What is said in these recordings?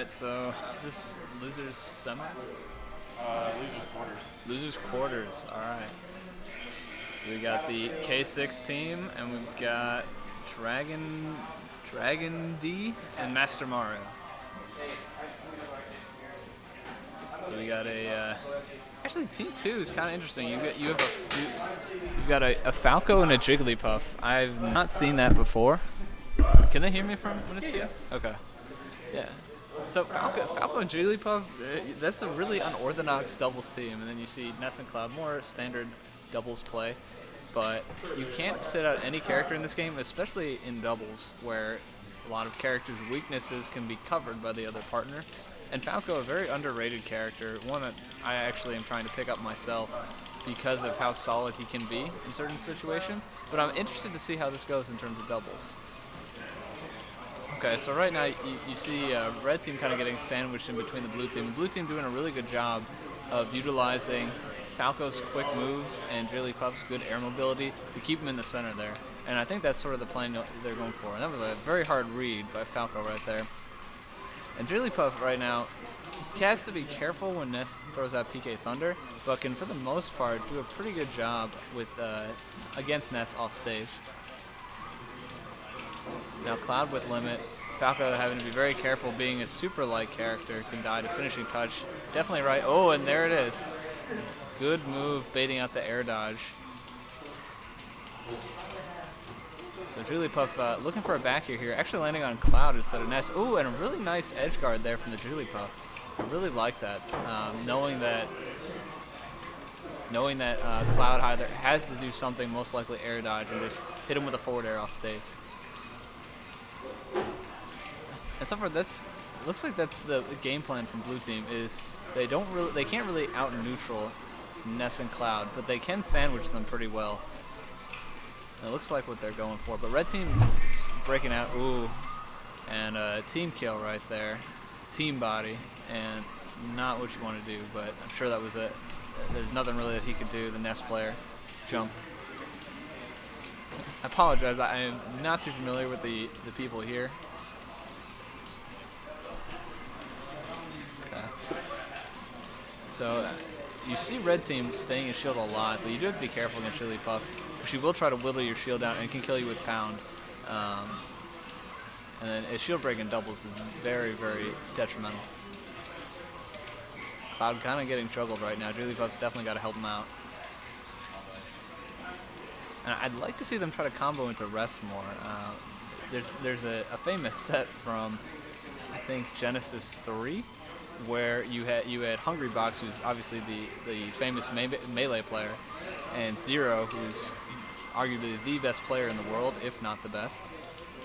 Alright, so is this losers semis? Losers quarters. Losers quarters, alright. So we got the K6 team, and we've got DragonD and Master Mario. So we got a actually team 2 is kind of interesting. You've got a Falco and a Jigglypuff. I've not seen that before. Can they hear me from when it's here? Okay. Yeah. So Falco and Jigglypuff, that's a really unorthodox doubles team, and then you see Ness and Cloud, more standard doubles play. But you can't sit out any character in this game, especially in doubles, where a lot of characters' weaknesses can be covered by the other partner. And Falco, a very underrated character, one that I actually am trying to pick up myself because of how solid he can be in certain situations. But I'm interested to see how this goes in terms of doubles. Okay, so right now you see red team kind of getting sandwiched in between the blue team. The blue team doing a really good job of utilizing Falco's quick moves and Jigglypuff's good air mobility to keep him in the center there. And I think that's sort of the plan they're going for. And that was a very hard read by Falco right there. And Jigglypuff right now, he has to be careful when Ness throws out PK Thunder, but can for the most part do a pretty good job with against Ness off stage. So now Cloud with limit. Falco having to be very careful, being a super light character, can die to finishing touch. Definitely right. Oh, and there it is. Good move, baiting out the air dodge. So Jigglypuff looking for a back air here, actually landing on Cloud instead of Ness. Ooh, and a really nice edge guard there from the Jigglypuff. I really like that, knowing that Cloud either has to do something, most likely air dodge, and just hit him with a forward air off stage. And so far, looks like that's the game plan from blue team. Is they can't really out neutral Ness and Cloud, but they can sandwich them pretty well. And it looks like what they're going for. But red team breaking out, ooh, and a team kill right there, team body, and not what you want to do. But I'm sure that was it. There's nothing really that he could do. The Ness player jump. I apologize. I am not too familiar with the people here. So you see red team staying in shield a lot, but you do have to be careful against Jigglypuff. She will try to whittle your shield down and can kill you with pound. And then a shield break in doubles is very, very detrimental. Cloud kind of getting juggled right now. Jigglypuff's definitely got to help him out. And I'd like to see them try to combo into rest more. There's a famous set from, I think, Genesis 3, where you had Hungry Box, who's obviously the famous melee player, and Zero, who's arguably the best player in the world, if not the best,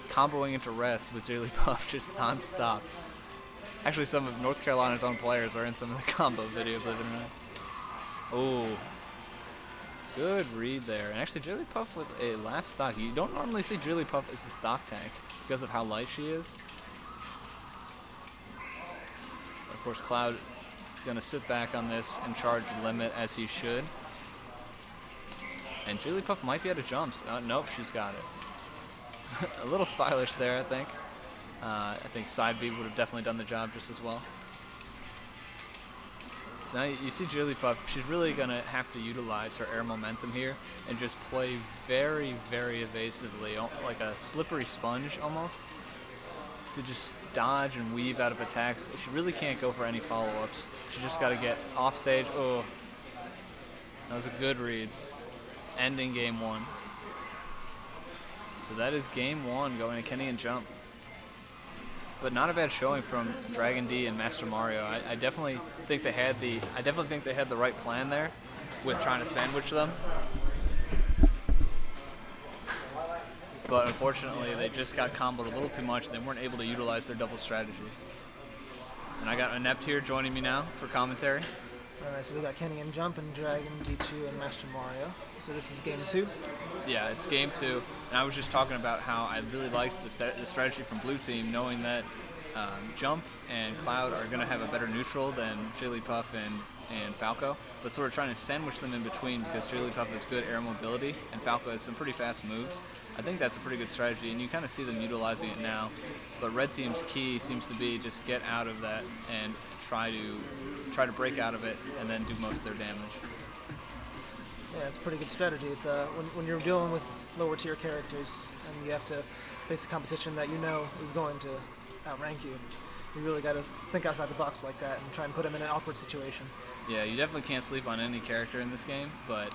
comboing into rest with Jigglypuff just non-stop. Actually, some of North Carolina's own players are in some of the combo video, believe it or not. Oh, good read there. And actually, Jigglypuff with a last stock. You don't normally see Jigglypuff as the stock tank because of how light she is. Of course, Cloud going to sit back on this and charge limit as he should. And Jigglypuff might be out of jumps. Nope, she's got it. A little stylish there, I think. I think side B would have definitely done the job just as well. So now you see Jigglypuff. She's really going to have to utilize her air momentum here and just play very, very evasively, like a slippery sponge almost, to just dodge and weave out of attacks. She really can't go for any follow-ups. She just got to get off stage. Oh, that was a good read. Ending game 1. So that is game 1 going to Kenny and Jump. But not a bad showing from DragonD and Master Mario. I definitely think they had the right plan there with trying to sandwich them. But unfortunately, they just got comboed a little too much. They weren't able to utilize their double strategy. And I got Inept here joining me now for commentary. Alright, so we got Kenny and Jump and DragonD2 and Master Mario. So this is game 2? Yeah, it's game 2. And I was just talking about how I really liked the strategy from blue team, knowing that Jump and Cloud are going to have a better neutral than Jigglypuff and Falco, but sort of trying to sandwich them in between because Jigglypuff has good air mobility and Falco has some pretty fast moves. I think that's a pretty good strategy, and you kind of see them utilizing it now. But Red Team's key seems to be just get out of that and try to break out of it and then do most of their damage. Yeah, it's a pretty good strategy. It's when you're dealing with lower tier characters and you have to face a competition that you know is going to outrank you. You really got to think outside the box like that and try and put them in an awkward situation. Yeah, you definitely can't sleep on any character in this game, but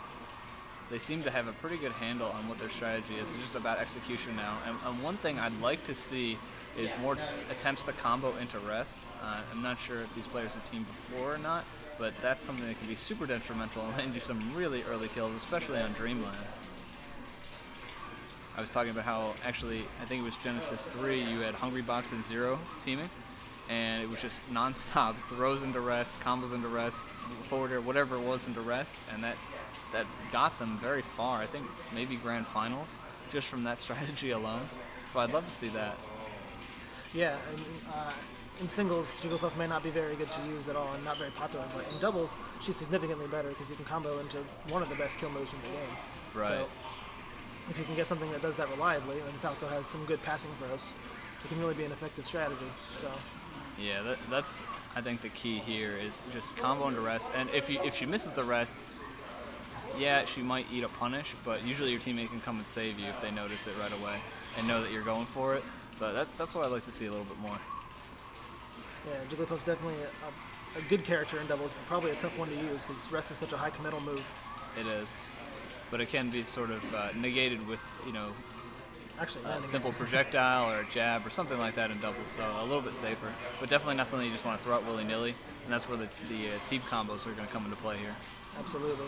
they seem to have a pretty good handle on what their strategy is. It's just about execution now. And one thing I'd like to see is more attempts to combo into rest. I'm not sure if these players have teamed before or not, but that's something that can be super detrimental and land you some really early kills, especially on Dreamland. I was talking about how, actually, I think it was Genesis 3, you had Hungrybox and Zero teaming, and it was just non-stop throws into rest, combos into rest, forward air, whatever it was into rest, and that got them very far. I think maybe grand finals just from that strategy alone. So I'd love to see that. Yeah, in singles, Jigglypuff may not be very good to use at all and not very popular, but in doubles, she's significantly better because you can combo into one of the best kill moves in the game. Right. So if you can get something that does that reliably, and Falco has some good passing throws, it can really be an effective strategy. So. Yeah, that's I think the key here is just combo into rest, and if she misses the rest, yeah, she might eat a punish, but usually your teammate can come and save you if they notice it right away and know that you're going for it. So that's what I'd like to see a little bit more. Yeah, Jigglypuff's definitely a good character in doubles, but probably a tough one to use because rest is such a high committal move. It is, but it can be sort of negated with, Actually, a simple projectile or a jab or something like that in doubles, so a little bit safer. But definitely not something you just want to throw out willy-nilly, and that's where the team combos are going to come into play here. Absolutely.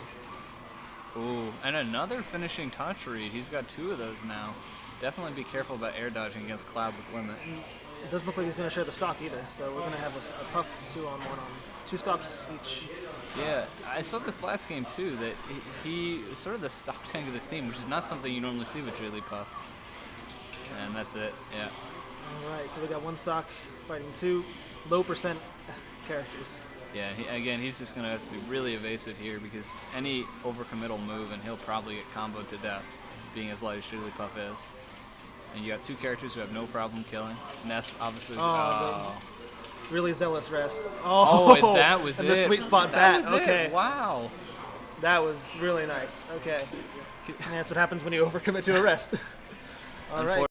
Ooh, and another finishing touch read. He's got 2 of those now. Definitely be careful about air dodging against Cloud with limit. It doesn't look like he's going to share the stock either, so we're going to have a Puff 2-on-1 on 2 stocks each. Yeah, I saw this last game too, that he is sort of the stock tank of this team, which is not something you normally see with Jigglypuff. And that's it, yeah. Alright, so we got 1 stock fighting 2 low percent characters. Yeah, he's just going to have to be really evasive here because any overcommittal move and he'll probably get comboed to death, being as light as Jigglypuff is. And you got 2 characters who have no problem killing. And that's obviously... Really zealous rest. Oh, that was and it. The sweet spot bat. Okay. It. Wow. That was really nice. Okay. And that's what happens when you overcommit to a rest. All right.